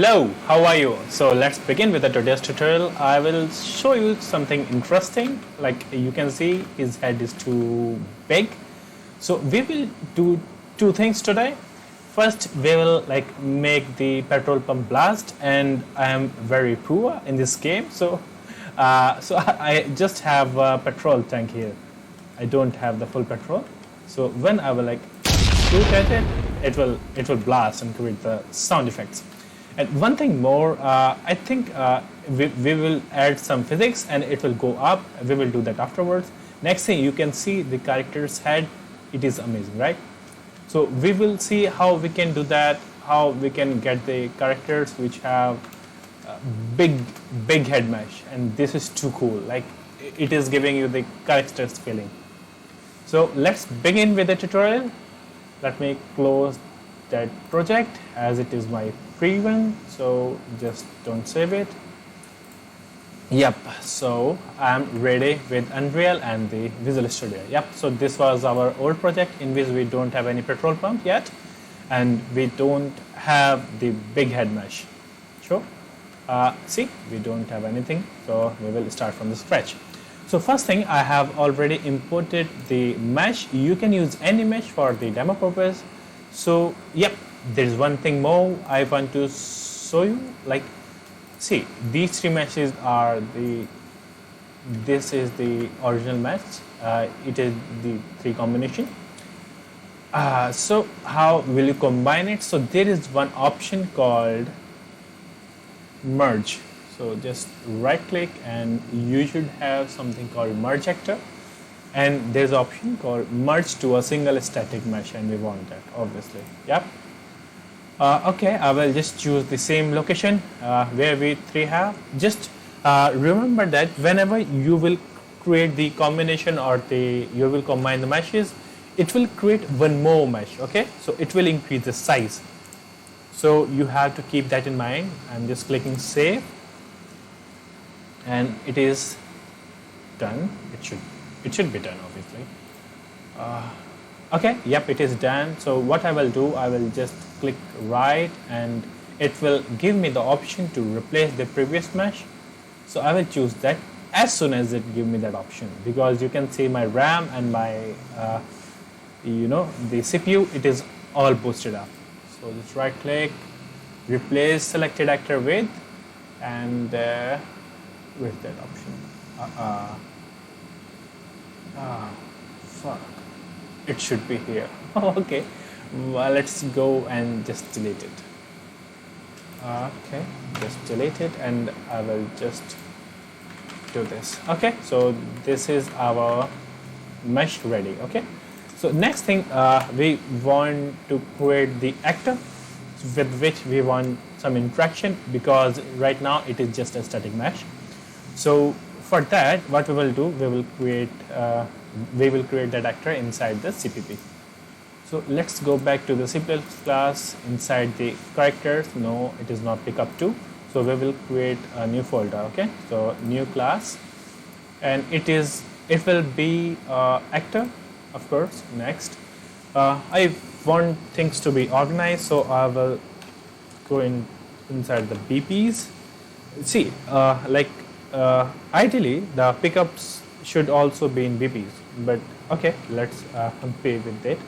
Hello, how are you? So let's begin with the today's tutorial. I will show you something interesting. Like you can see, his head is too big. So we will do two things today. First, we will make the petrol pump blast, and I am very poor in this game. So I just have a petrol tank here. I don't have the full petrol. So when I will shoot at it, it will blast and create the sound effects. And one thing more, I think we will add some physics and it will go up. We will do that afterwards. Next thing, you can see the character's head. It is amazing, right? So we will see how we can do that, how we can get the characters which have big head mesh. And this is too cool. Like it is giving you the character's feeling. So let's begin with the tutorial. Let me close that project as it is my free one, so just don't save it. Yep, so I'm ready with Unreal and the Visual Studio. Yep, so this was our old project in which we don't have any petrol pump yet and we don't have the big head mesh. Sure. See, we don't have anything, so we will start from the scratch. So first thing, I have already imported the mesh. You can use any mesh for the demo purpose. So yep, there's one thing more I want to show you. See, these three meshes are this is the original mesh. It is the three combination. So how will you combine it? So there is one option called merge. So just right click and you should have something called merge actor. And there's an option called merge to a single static mesh, and we want that obviously. Yep. Okay, I will just choose the same location where we three have. Just remember that whenever you will create the combination or you will combine the meshes, it will create one more mesh. Okay, so it will increase the size. So you have to keep that in mind. I'm just clicking save, and it is done. It should be done obviously. Okay, yep, it is done. So what I will do, I will just click right and it will give me the option to replace the previous mesh. So I will choose that as soon as it gives me that option, because you can see my RAM and my the CPU, it is all boosted up. So just right click, replace selected actor with, and with that option. Fuck. It should be here. Okay, well, let's go and just delete it. Okay, just delete it and I will just do this. Okay, so this is our mesh ready. Okay, so next thing, we want to create the actor with which we want some interaction, because right now it is just a static mesh. So for that, what we will do, we will create that actor inside the CPP. So let's go back to the C++ class inside the characters. No, it is not pickup2. So we will create a new folder. Okay, so new class, and it will be actor, of course. Next, I want things to be organized, so I will go inside the BPs. See, ideally the pickups should also be in BPs, but okay, let's play with it.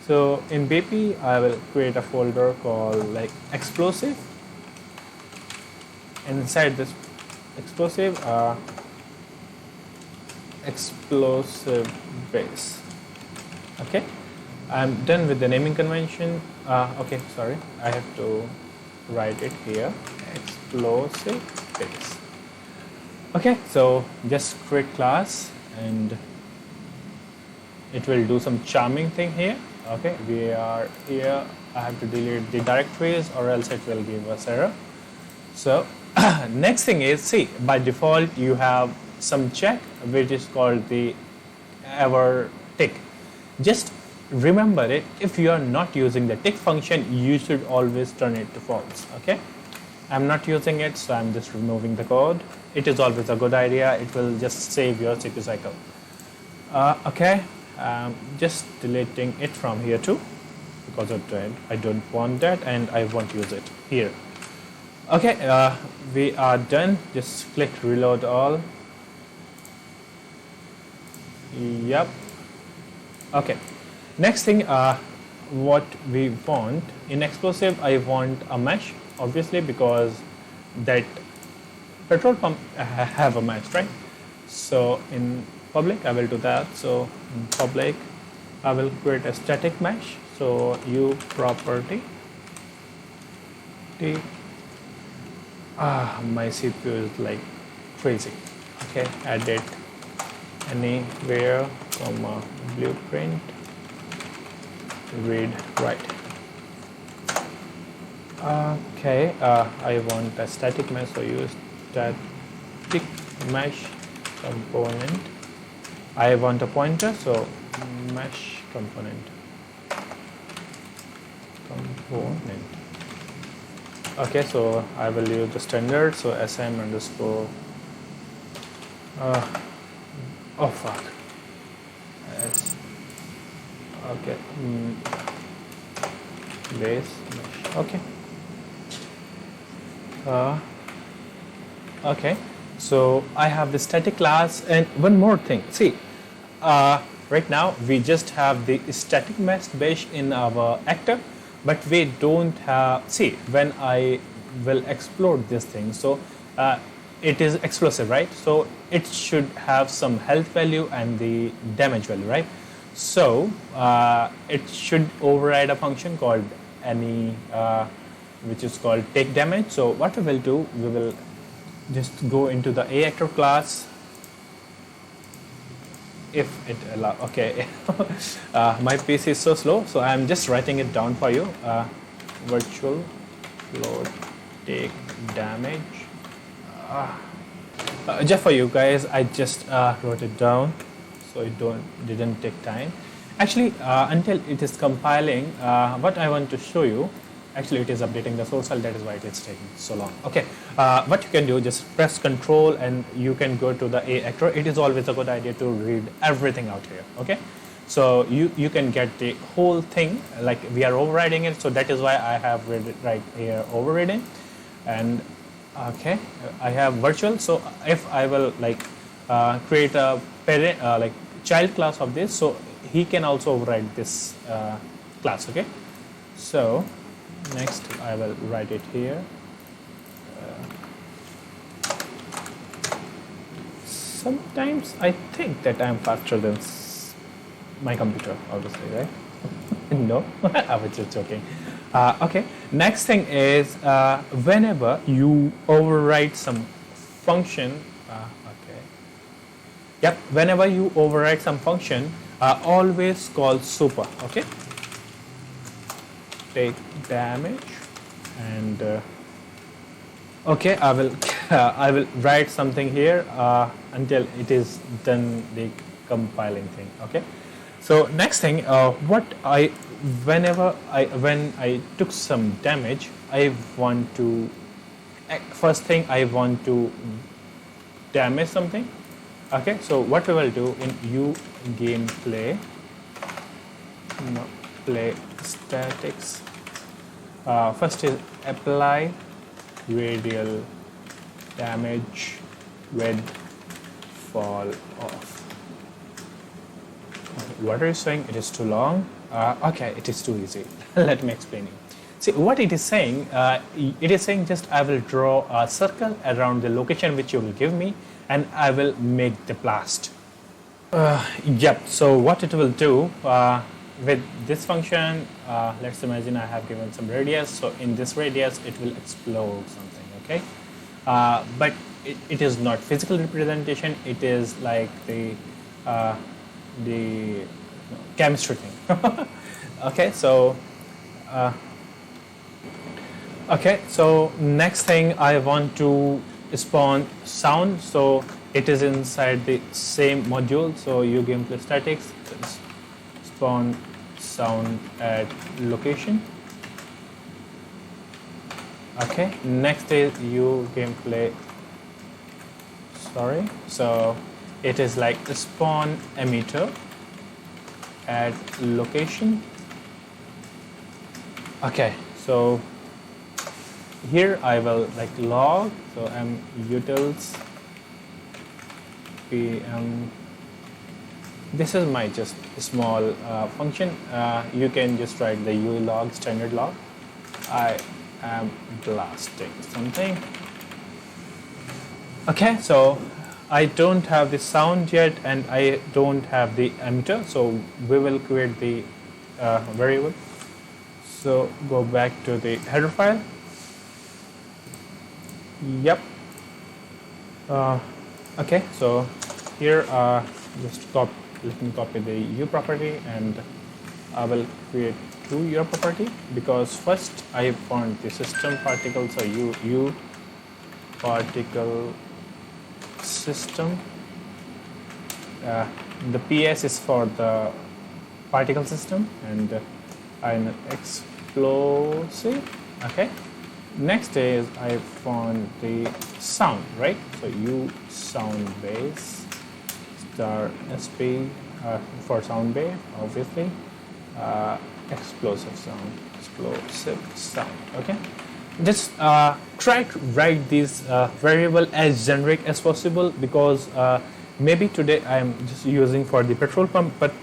So in BP, I will create a folder called explosive. Inside this explosive base. Okay, I'm done with the naming convention. Okay, sorry, I have to write it here. Explosive base. Okay, so just create class and it will do some charming thing here. Okay, we are here. I have to delete the directories or else it will give us error. So next thing is, see, by default you have some check which is called the ever tick. Just remember it. If you are not using the tick function, you should always turn it to false. Okay, I'm not using it, so I'm just removing the code. It is always a good idea. It will just save your CPU cycle. Okay, just deleting it from here too, because I don't want that and I won't use it here. Okay, we are done. Just click reload all. Yep. Okay. Next thing, what we want in explosive, I want a mesh, obviously, because that petrol pump have a mesh, right? So in public, I will do that. So in public, I will create a static mesh. So u property. My CPU is like crazy. Okay, edit anywhere, comma blueprint, read write. Okay, I want a static mesh, so use static mesh component. I want a pointer, so mesh component. Okay, so I will use the standard, so sm underscore oh fuck S, okay, base mesh. Okay, okay, so I have the static class. And one more thing, see, right now we just have the static mesh base in our actor, but we don't have, see, when I will explode this thing, so it is explosive, right? So it should have some health value and the damage value, right? So it should override a function called any, which is called take damage. So what we will do, we will just go into the A actor class, if it allow. Okay, my PC is so slow, so I'm just writing it down for you. Virtual load take damage. Just for you guys, I just wrote it down, so it didn't take time. Actually, until it is compiling, what I want to show you. Actually, it is updating the source file. That is why it is taking so long. Okay, what you can do, just press Control and you can go to the A actor. It is always a good idea to read everything out here. Okay, so you can get the whole thing. Like we are overriding it, so that is why I have read it right here, overriding. And okay, I have virtual. So if I will like create a parent like child class of this, so he can also override this class. Okay, so next I will write it here. Sometimes I think that I am faster than my computer, obviously, right? No, I was just joking. Okay, next thing is whenever you override some function, okay, yep, whenever you override some function, always call super. Okay, take damage. And okay, I will I will write something here until it is done the compiling thing. Okay, so next thing, when I took some damage, I want to first thing I want to damage something. Okay, so what we will do in u gameplay, no, play statics. First is apply radial damage with fall off. What are you saying? It is too long? Okay, it is too easy. Let me explain you. See, what it is saying, just I will draw a circle around the location which you will give me, and I will make the blast. Yep, so what it will do, with this function, let's imagine I have given some radius, so in this radius it will explode something, okay? But it is not physical representation, it is like the chemistry thing. Okay, so next thing I want to spawn sound, so it is inside the same module, so you gameplay statics, spawn sound at location. Okay, next is you gameplay, sorry, so it is like the spawn emitter at location. Okay, so here I will like log, so utils pm. This is my just small function. You can just write the ulog, standard log. I am blasting something. Okay, so I don't have the sound yet and I don't have the emitter, so we will create the variable. So go back to the header file. Yep. Okay, so here just let me copy the u property and I will create two u property, because first I want the system particle, so u particle system. The PS is for the particle system and an explosive. Okay, next is I found the sound, right? So u sound base star sp for sound base, obviously. Explosive sound. Okay, just try to write this variable as generic as possible, because maybe today I am just using for the petrol pump, but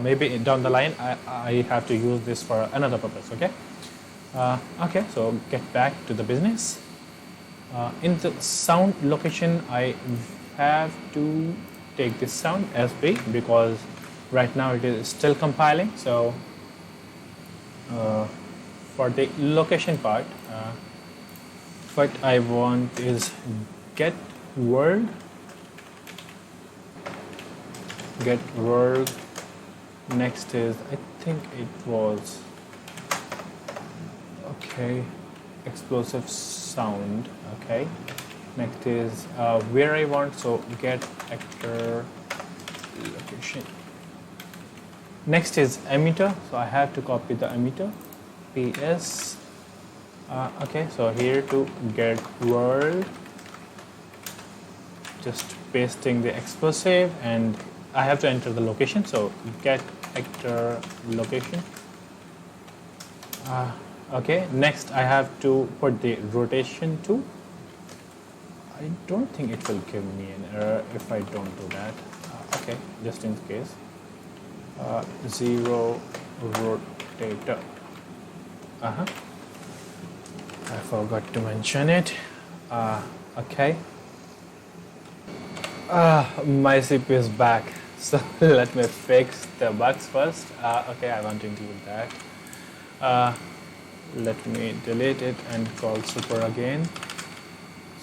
maybe down the line I have to use this for another purpose. Okay. Okay, so get back to the business. In the sound location, I have to take this sound as B, because right now it is still compiling. So for the location part, what I want is get world. Next is, I think it was, okay, explosive sound. Okay, next is where I want, so get actor location. Next is emitter, so I have to copy the emitter, ps. Okay, so here to get world, just pasting the explosive, and I have to enter the location, so get actor location. Okay, next I have to put the rotation to. I don't think it will give me an error if I don't do that. Okay, just in case. 0 rotator. I forgot to mention it. Okay. My CPU is back, so let me fix the bugs first. Okay, I want to include that. Let me delete it and call super again.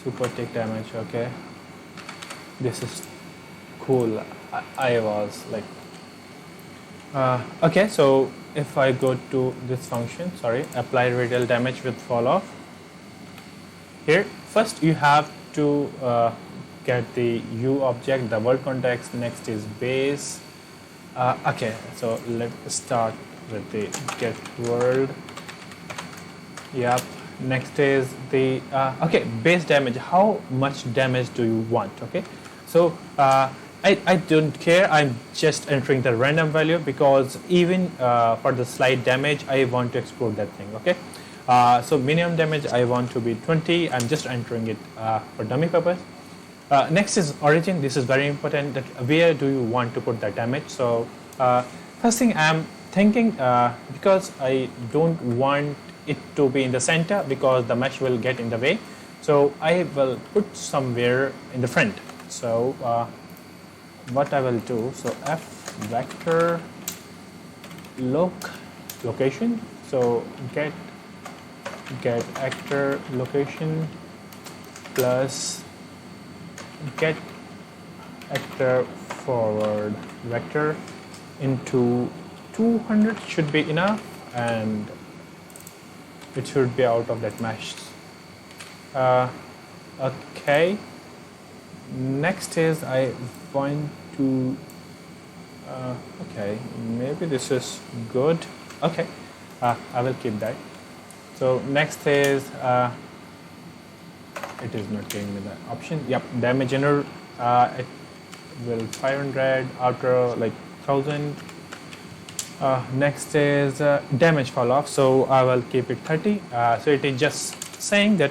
Super take damage. Okay, this is cool. I was like, okay, so if I go to this function, sorry, apply radial damage with Falloff. Here first you have to get the u object, the world context. Next is base. Okay, so let's start with the get world. Yep. Next is the okay, base damage. How much damage do you want? Okay, so I don't care. I'm just entering the random value, because even for the slight damage I want to explode that thing. Okay, so minimum damage I want to be 20. I'm just entering it for dummy purpose. Next is origin. This is very important, that where do you want to put the damage. So first thing I'm thinking, because I don't want it to be in the center, because the mesh will get in the way, so I will put somewhere in the front. So what I will do, so f vector location, so get actor location plus get actor forward vector into 200 should be enough, and it should be out of that mesh. Okay, next is I want to okay, maybe this is good. Okay, I will keep that. So next is it is not giving me the option. Yep, damage inner, it will 500, outer like 1000. Next is damage fall off, so I will keep it 30. So it is just saying that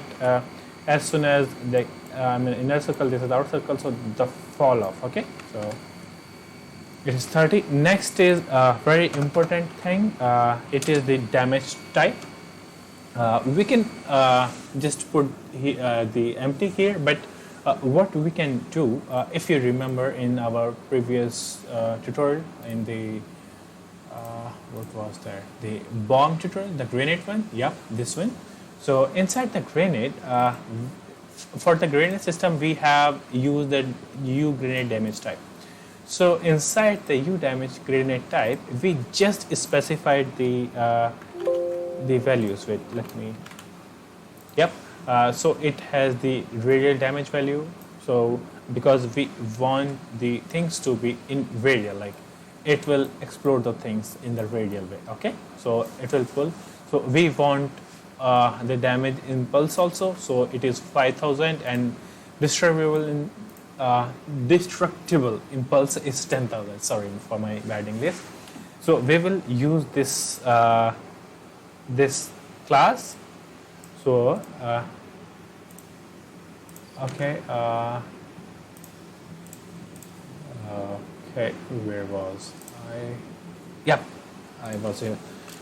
as soon as the inner circle, this is outer circle, so the fall off. Okay, so it is 30. Next is a very important thing. It is the damage type. We can just put the empty here, but what we can do, if you remember in our previous tutorial in the what was there, the bomb tutorial, the grenade one, yep, this one. So inside the grenade, for the grenade system, we have used the U grenade damage type. So inside the U damage grenade type, we just specified the values. Wait, let me. Yep. So it has the radial damage value. So because we want the things to be in radial, like it will explode the things in the radial way. Okay. So it will pull. So we want the damage impulse also. So it is 5,000 and destructible impulse is 10,000. Sorry for my bad English. So we will use this this class. So okay. Okay, where was I? Yep, I was here.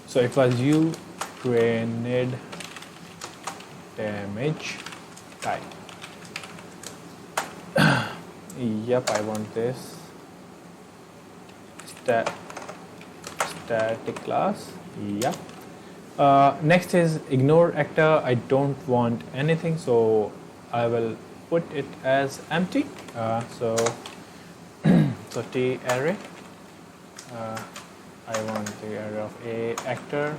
So it was U grenade damage type. Yep, I want this static class. Yep. Next is ignore actor. I don't want anything, so I will put it as empty. So T array. I want the array of A actor.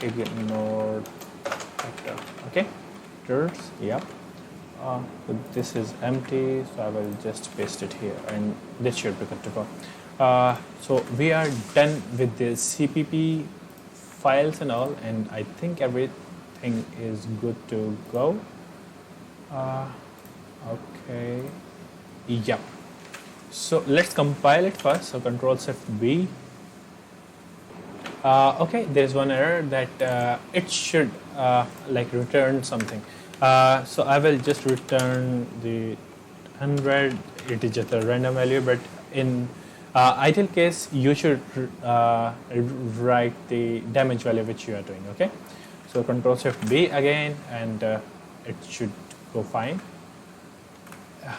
Ignore actor. Okay. Actors. Yep. So this is empty, so I will just paste it here, and this should be good to go. So we are done with the CPP files and all, and I think everything is good to go. Okay. Yep. So let's compile it first. So Control-Shift-B. Okay, there's one error that it should like return something. So I will just return the 100. It is just a random value, but in ideal case, you should write the damage value which you are doing. Okay. So Control-Shift-B again, and it should go fine.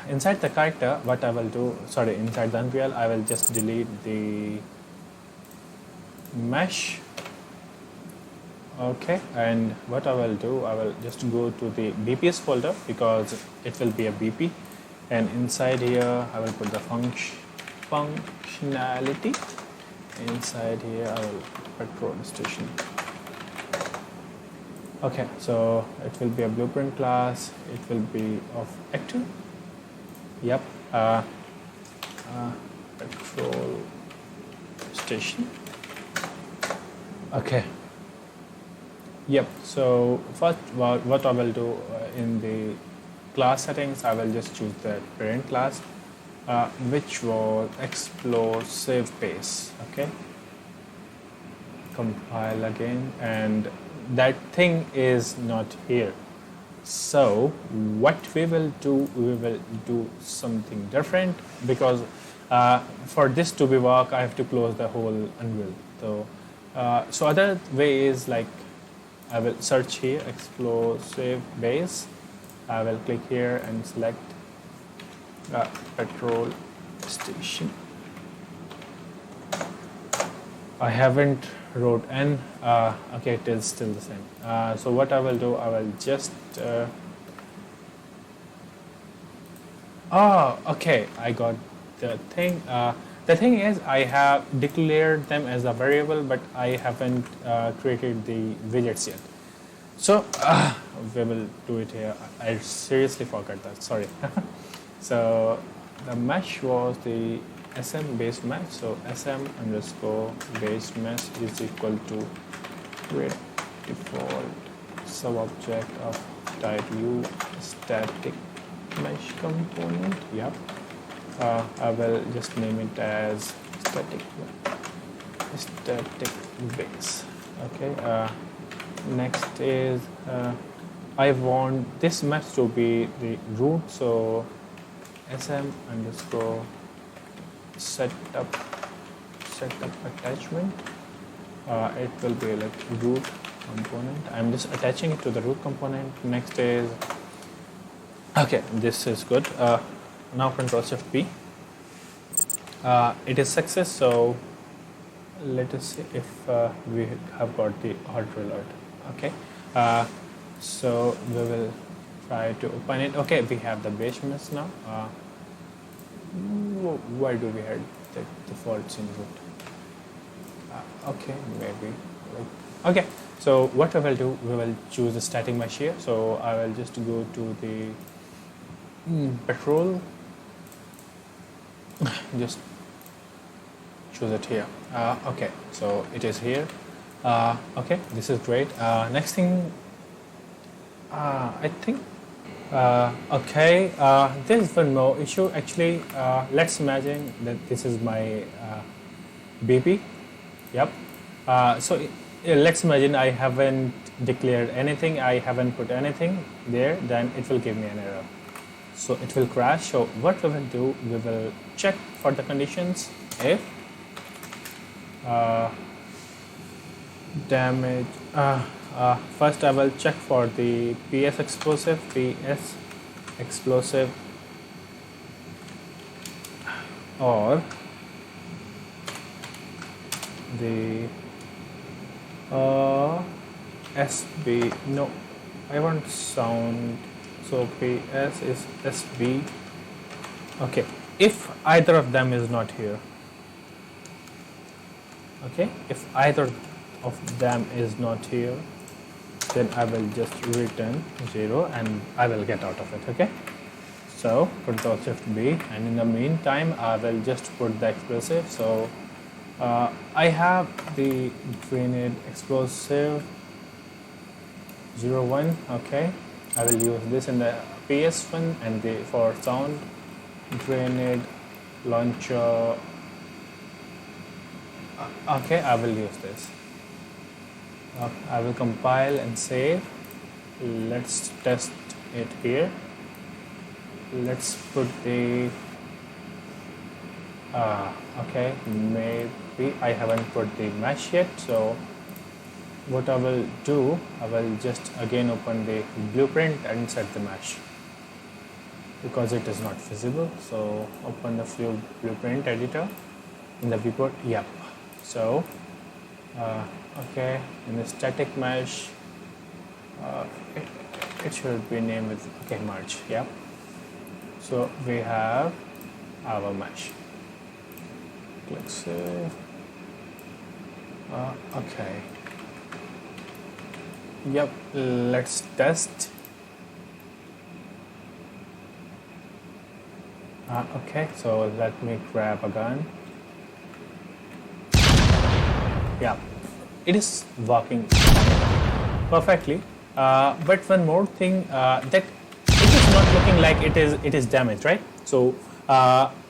Inside the character, what I will do, sorry, inside the Unreal, I will just delete the mesh. Okay, and what I will do, I will just go to the BPS folder because it will be a BP, and inside here I will put the functionality. Inside here I will put Petrol station. Okay, so it will be a blueprint class. It will be of actor. Yep. Petrol station. Okay. Yep. So first, what I will do in the class settings, I will just choose the parent class, which was explosive base. Okay. Compile again, and that thing is not here. So what we will do something different, because for this to be work, I have to close the whole Unreal. So other way is like I will search here explosive base. I will click here and select Petrol station. I haven't wrote N. Okay, it is still the same. So what I will do, I will just okay, I got the thing. The thing is, I have declared them as a variable, but I haven't created the widgets yet. So we will do it here. I seriously forgot that. Sorry. So the mesh was the SM base mesh. So SM underscore base mesh is equal to create default subobject of type U static mesh component. Yep. I will just name it as static base. Okay. next is I want this mesh to be the root, so sm underscore setup attachment. It will be like root component. I'm just attaching it to the root component. Next is okay, this is good. Now Control Shift B. It is success, so let us see if we have got the auto alert. Okay, so we will try to open it. Okay, we have the base mesh now. Why do we have the defaults in root? Okay, maybe. Okay, so what we will do, we will choose the static mesh here. So I will just go to the Petrol. Just choose it here. Okay, so it is here. Okay, this is great. Next thing, I think. Okay, there's one more issue. Actually, let's imagine that this is my BP. Yep. So let's imagine I haven't declared anything. I haven't put anything there. Then it will give me an error. So it will crash. So what we will do, we will check for the conditions. If damage, first I will check for the PS explosive, or the SB. No, I want sound. So PS is SB. Okay, if either of them is not here. Okay, if either of them is not here, then I will just return 0 and I will get out of it. Okay, so Control Shift B, and in the meantime I will just put the explosive. So I have the grenade explosive 01. Okay, I will use this in the PS one, and the for sound grenade launcher. Okay, I will use this. I will compile and save. Let's test it here. Let's put the okay, maybe I haven't put the mesh yet. So what I will do, I will just again open the blueprint and set the mesh because it is not visible. So open the blueprint editor in the viewport. Yep. So okay, in the static mesh, it should be named with okay merge. Yep. So we have our mesh. Click save. Okay. Yep. Let's test. Okay. So let me grab a gun. Yeah, it is working perfectly. But one more thing, that it is not looking like it is damaged, right? So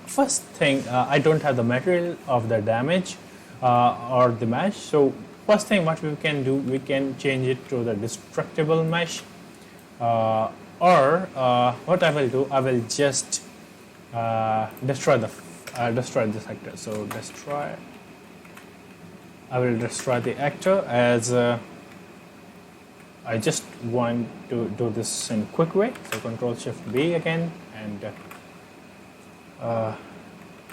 first thing, I don't have the material of the damage or the mesh. So first thing, what we can do, we can change it to the destructible mesh, or what I will do, I will just destroy the sector. So destroy. I will destroy the actor as I just want to do this in a quick way. So Control Shift B again, and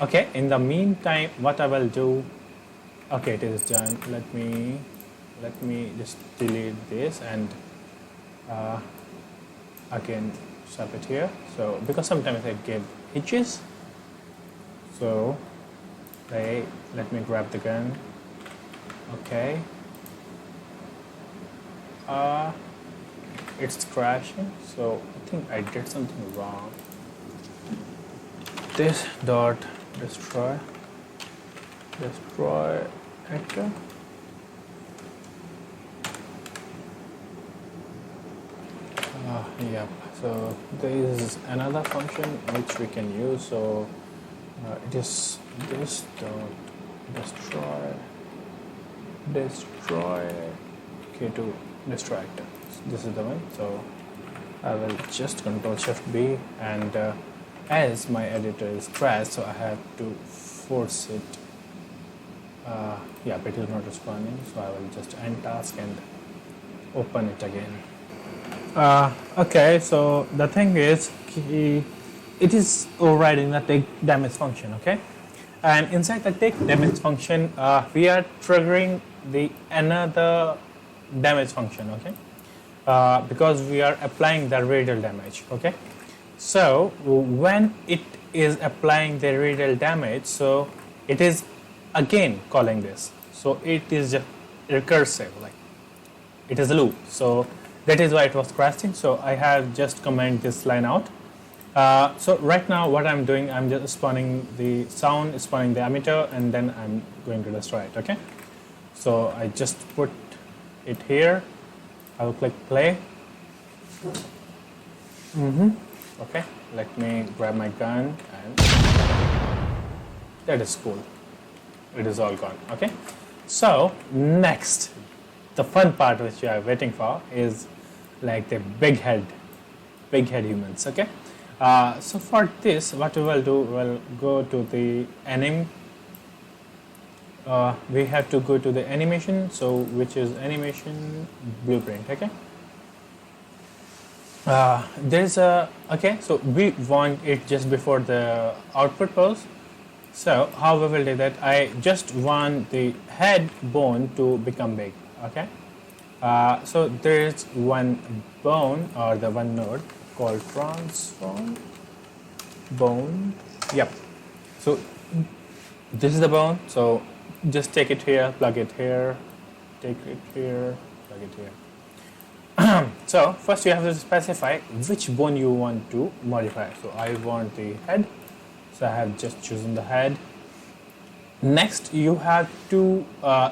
okay. In the meantime, what I will do, okay, it is done. Let me just delete this and again stop it here. So because sometimes I get hitches. So let me grab the gun. Okay. It's crashing, so I think I did something wrong. This dot destroy actor. Yep. So there is another function which we can use. So it is this dot destroy k2 Distractor. This is the one. So I will just Control Shift B, and as my editor is crashed, so I have to force it. Yeah, it is not responding, so I will just end task and open it again. Okay, so the thing is, it is overriding the take damage function, okay? And inside the take damage function, we are triggering the another damage function, okay? Because we are applying the radial damage, okay? So when it is applying the radial damage, so it is again calling this. So it is just recursive, like it is a loop. So that is why it was crashing. So I have just commented this line out. So right now what I'm doing, I'm just spawning the sound, spawning the emitter, and then I'm going to destroy it, okay? So I just put it here. I will click play. Okay, let me grab my gun, and that is cool. It is all gone, okay? So next, the fun part which you are waiting for is like the big head humans, okay? So for this, what we will do, we'll go to the anim. We have to go to the animation, so which is animation blueprint, okay? There's a, okay, so we want it just before the output pose. So how we will do that, I just want the head bone to become big, okay? So there is one bone, or the one node called transform bone. Yep. So this is the bone. So just take it here, plug it here, take it here, plug it here. So first you have to specify which bone you want to modify. So I want the head. So I have just chosen the head. Next you have to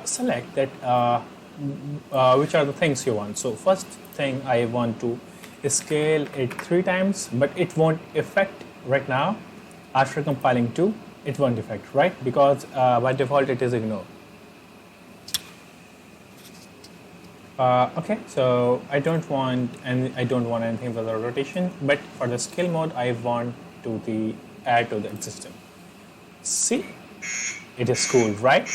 select that which are the things you want. So first thing, I want to scale it 3 times, but it won't affect right now. After compiling 2, it won't affect, right? Because by default it is ignored. Okay, so I don't want anything for the rotation, but for the scale mode I want to the add to the existing. See, it is cool, right?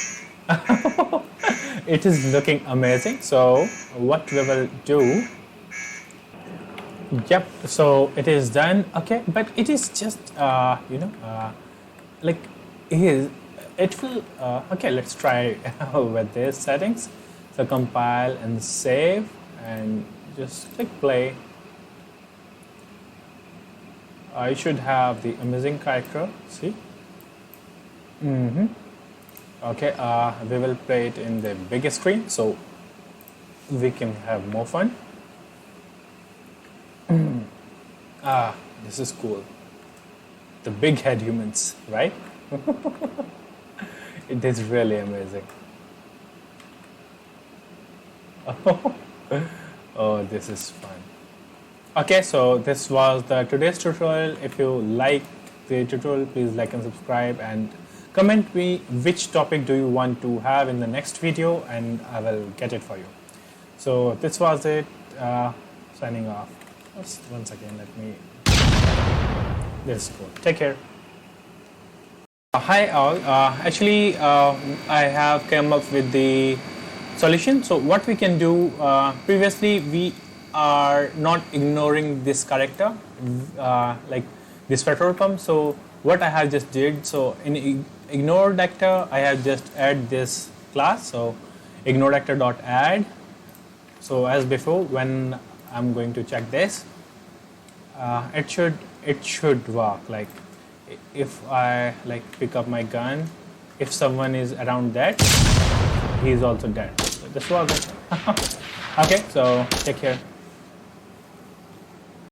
It is looking amazing. So what we will do, yep, so it is done, okay, but it is just like it will okay, let's try with these settings. So compile and save, and just click play. I should have the amazing character, see? Okay, we will play it in the biggest screen so we can have more fun. This is cool. The big head humans, right? It is really amazing. Oh, this is fun. Okay, so this was the today's tutorial. If you like the tutorial, please like and subscribe, and comment me which topic do you want to have in the next video, and I will get it for you. So this was it. Signing off. Once again, let me. This is cool. Take care. Hi all. Actually, I have come up with the solution. So what we can do, previously we are not ignoring this character, like this petrol pump. So what I have just did, so in ignored actor, I have just add this class. So ignored actor.add. So as before, when I'm going to check this, it should work. Like if I like pick up my gun, if someone is around that, he is also dead. So this was it. Okay, so take care.